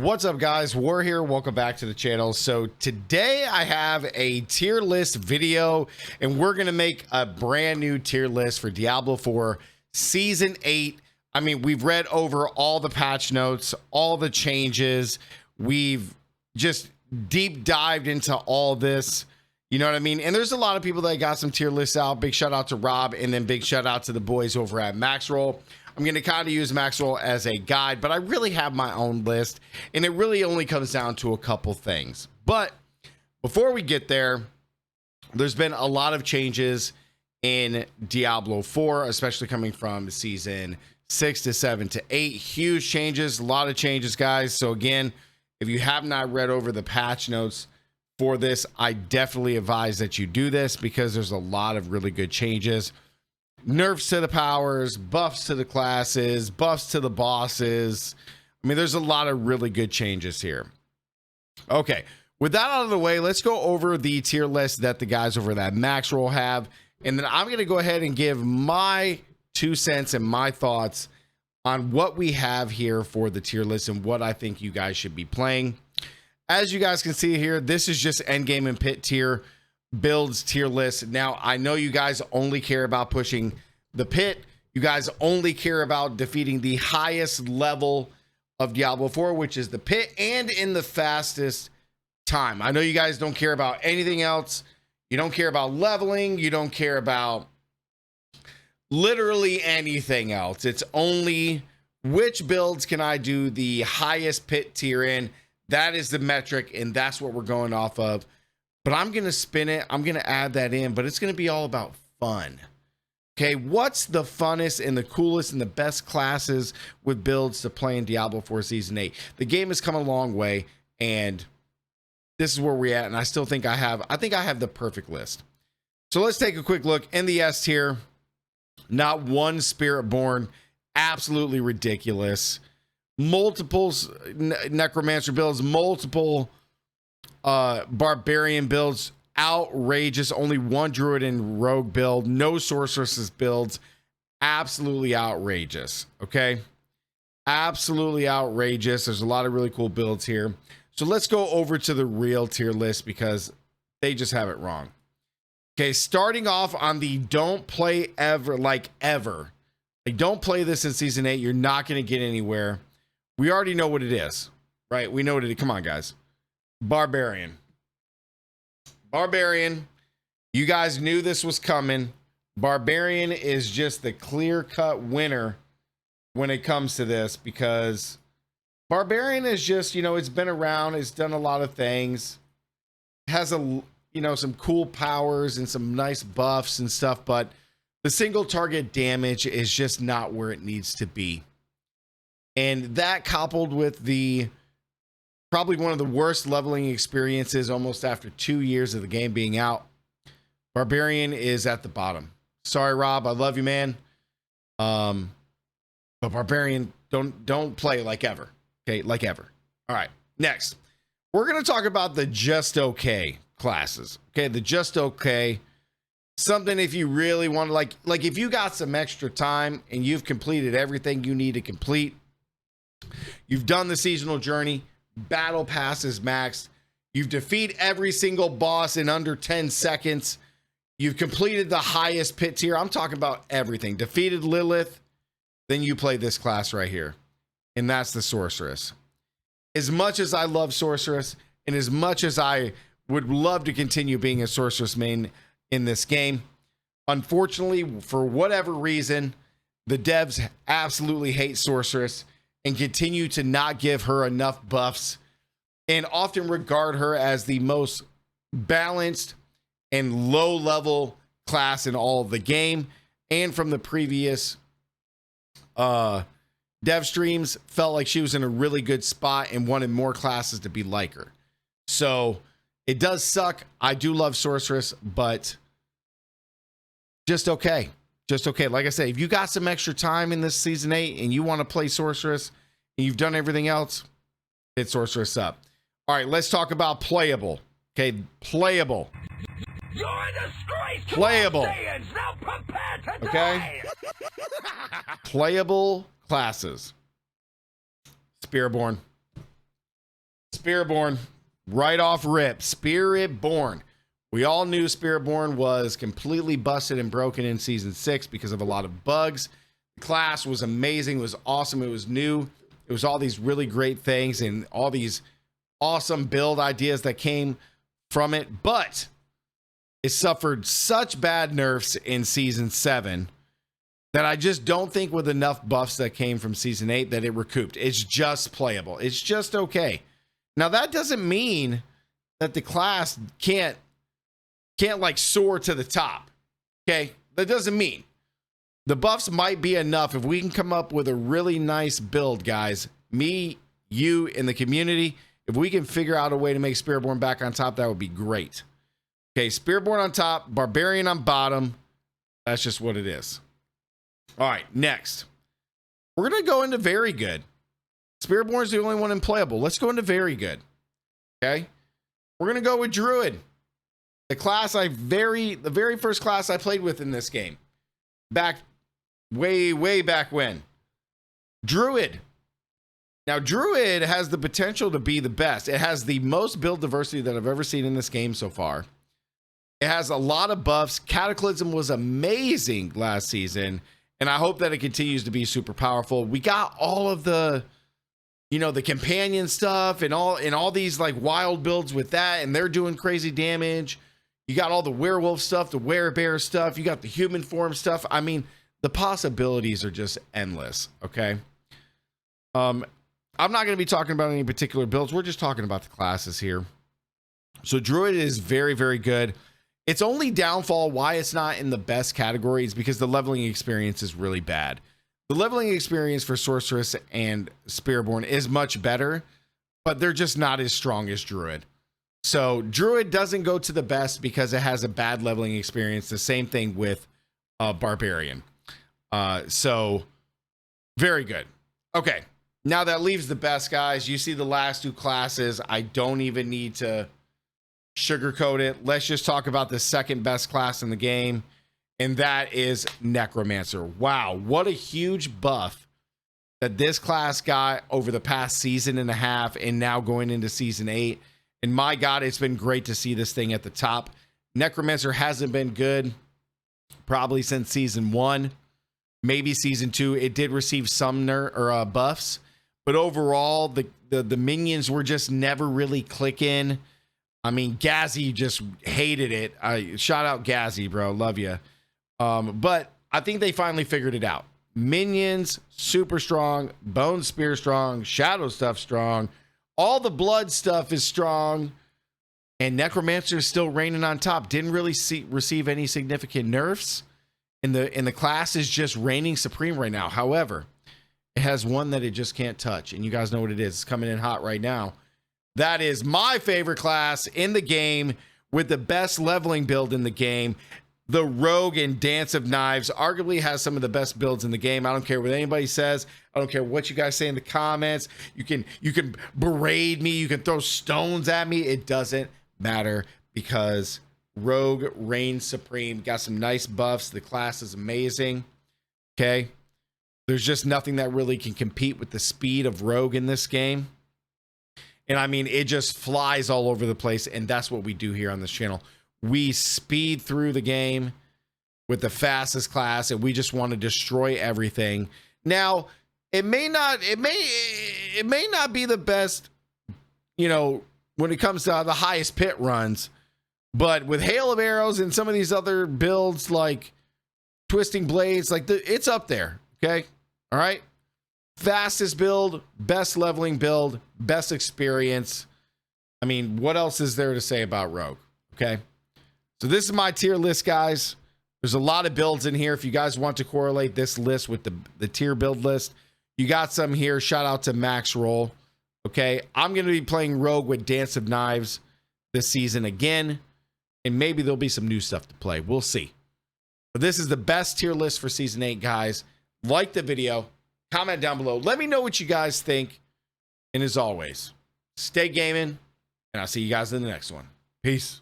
What's up, guys? War here. Welcome back to the channel. So today I have a tier list video, and we're gonna make a brand new tier list for Diablo 4 Season 8. I mean, we've read over all the patch notes, all the changes. We've just deep dived into all this. You know what I mean? And there's a lot of people that got some tier lists out. Big shout out to Rob, and then big shout out to the boys over at Maxroll. I'm going to kind of use Maxroll as a guide, but I really have my own list, and it really only comes down to a couple things. But before we get there, there's been a lot of changes in Diablo 4, especially coming from season 6 to 7 to 8. Huge changes, a lot of changes, guys. So again, if you have not read over the patch notes for this, I definitely advise that you do this because there's a lot of really good changes. Nerfs to the powers, buffs to the classes, buffs to the bosses. I mean, there's a lot of really good changes here. Okay, with that out of the way, let's go over the tier list that the guys over that Maxroll have, and then I'm going to go ahead and give my 2 cents and my thoughts on what we have here for the tier list and what I think you guys should be playing. As you guys can see here, this is just endgame and pit tier builds tier list. Now, I know you guys only care about pushing the pit. You guys only care about defeating the highest level of Diablo 4, which is the pit, and in the fastest time. I know you guys don't care about anything else. You don't care about leveling. You don't care about literally anything else. It's only which builds can I do the highest pit tier in. That is the metric, and that's what we're going off of. But I'm going to spin it. I'm going to add that in, but it's going to be all about fun. Okay, what's the funnest and the coolest and the best classes with builds to play in Diablo 4 Season 8? The game has come a long way, and this is where we're at, and I still think I have the perfect list. So let's take a quick look. In the S tier, not one Spirit-born, absolutely ridiculous. Multiples necromancer builds, multiple barbarian builds, outrageous. Only one druid and rogue build, no sorceresses builds, absolutely outrageous. Okay, absolutely outrageous. There's a lot of really cool builds here. So let's go over to the real tier list because they just have it wrong. Okay, starting off on the don't play ever, like don't play this in season 8. You're not going to get anywhere. We already know what it is, right? We know what it is. Come on, guys. Barbarian. You guys knew this was coming. Barbarian is just the clear-cut winner when it comes to this because Barbarian is just, you know, it's been around, it's done a lot of things, has a, you know, some cool powers and some nice buffs and stuff, but the single target damage is just not where it needs to be. And that coupled with the probably one of the worst leveling experiences almost after 2 years of the game being out, Barbarian is at the bottom. Sorry, Rob, I love you, man. But Barbarian, don't play like ever. Okay, like ever. All right, next. We're going to talk about the just okay classes. Okay, the just okay. Something if you really want to, like if you got some extra time and you've completed everything you need to complete, you've done the seasonal journey, battle pass is maxed, you've defeated every single boss in under 10 seconds, you've completed the highest pit tier, I'm talking about everything, defeated Lilith, then you play this class right here, and that's the sorceress. As much as I love sorceress, and as much as I would love to continue being a sorceress main in this game, unfortunately, for whatever reason, the devs absolutely hate sorceress and continue to not give her enough buffs and often regard her as the most balanced and low level class in all of the game. And from the previous dev streams, felt like she was in a really good spot and wanted more classes to be like her. So it does suck. I do love sorceress, but just okay. Just okay. Like I say, if you got some extra time in this season 8 and you want to play sorceress and you've done everything else, hit sorceress up. All right, let's talk about playable. Okay, playable. You're a disgrace to Playable. Now prepare to Okay. die. Playable classes. Spearborn. Spiritborn, right off rip. Spiritborn. We all knew Spiritborn was completely busted and broken in season 6 because of a lot of bugs. The class was amazing. It was awesome. It was new. It was all these really great things and all these awesome build ideas that came from it. But it suffered such bad nerfs in season 7 that I just don't think with enough buffs that came from season 8 that it recouped. It's just playable. It's just okay. Now that doesn't mean that the class can't like soar to the top. Okay? That doesn't mean. The buffs might be enough if we can come up with a really nice build, guys. Me, you, in the community, if we can figure out a way to make Spiritborn back on top, that would be great. Okay, Spiritborn on top, Barbarian on bottom. That's just what it is. All right, next. We're going to go into very good. Spiritborn's the only one in playable. Let's go into very good. Okay? We're going to go with Druid. The class the very first class I played with in this game. Back way back when. Druid. Now, Druid has the potential to be the best. It has the most build diversity that I've ever seen in this game so far. It has a lot of buffs. Cataclysm was amazing last season, and I hope that it continues to be super powerful. We got all of the, the companion stuff and all these like wild builds with that, and they're doing crazy damage. You got all the werewolf stuff, the werebear stuff. You got the human form stuff. I mean, the possibilities are just endless. Okay. I'm not going to be talking about any particular builds. We're just talking about the classes here. So Druid is very, very good. Its only downfall why it's not in the best category is because the leveling experience is really bad. The leveling experience for Sorceress and Spiritborn is much better, but they're just not as strong as Druid. So Druid doesn't go to the best because it has a bad leveling experience. The same thing with Barbarian. So very good. Okay. Now that leaves the best, guys. You see the last two classes. I don't even need to sugarcoat it. Let's just talk about the second best class in the game, and that is Necromancer. Wow, what a huge buff that this class got over the past season and a half and now going into season 8. And my God, it's been great to see this thing at the top. Necromancer hasn't been good probably since season 1, maybe season 2. It did receive some buffs, but overall, the minions were just never really clicking. I mean, Gazzy just hated it. Shout out Gazzy, bro. Love you. But I think they finally figured it out. Minions, super strong. Bone Spear strong. Shadow stuff strong. All the blood stuff is strong. And Necromancer is still reigning on top. Didn't really receive any significant nerfs. And the class is just reigning supreme right now. However, it has one that it just can't touch. And you guys know what it is. It's coming in hot right now. That is my favorite class in the game with the best leveling build in the game. The Rogue and Dance of Knives arguably has some of the best builds in the game. I don't care what anybody says. I don't care what you guys say in the comments. You can berate me. You can throw stones at me. It doesn't matter because Rogue reigns supreme. Got some nice buffs. The class is amazing. Okay. There's just nothing that really can compete with the speed of Rogue in this game. And I mean, it just flies all over the place. And that's what we do here on this channel. We speed through the game with the fastest class, and we just want to destroy everything. Now, it may not be the best, when it comes to the highest pit runs, but with Hail of Arrows and some of these other builds like Twisting Blades, it's up there. Okay. All right. Fastest build, best leveling build, best experience. I mean, what else is there to say about Rogue? Okay. So this is my tier list, guys. There's a lot of builds in here. If you guys want to correlate this list with the tier build list, you got some here. Shout out to Maxroll. Okay. I'm going to be playing Rogue with Dance of Knives this season again. And maybe there'll be some new stuff to play. We'll see. But this is the best tier list for season 8, guys. Like the video. Comment down below. Let me know what you guys think. And as always, stay gaming. And I'll see you guys in the next one. Peace.